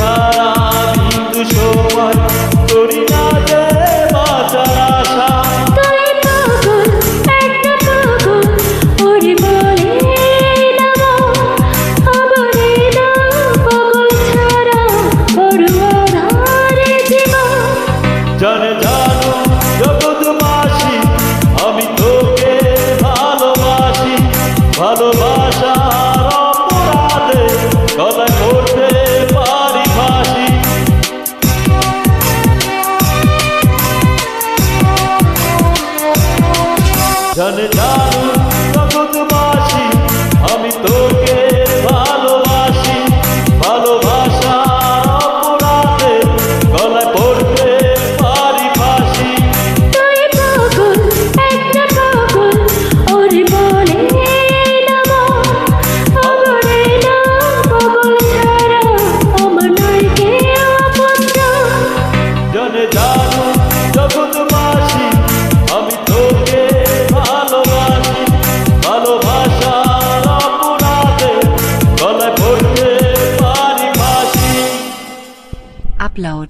সারা বিন্দু সময় করি না যে বাঁচার আশা। তুই পাগল, একটা পাগল, ওরে বলে না মন, আমারে না পাগল ছাড়া বড় আঁধারে জীবন। জানে জানো জগৎবাসী আমি তোকে ভালোবাসি, ভালোবাসার অপরাধে গলায় করতে পারি ফাঁসি। জানে জানো জগৎবাসী আমি তোকে ভালোবাসি, ভালোবাসার অপরাধে গলায় পড়তে পারি ফাঁসি। তুই পাগল, একটা পাগল, ওরে বলে না মন, আমারে না পাগল ছাড়া আমার নাই কেউ আপনজন। জানে জানো জগৎবাসী আমি তোকে ভালোবাসি, ভালোবাসার অপরাধে গলায় পড়তে পারি ফাঁসি। Upload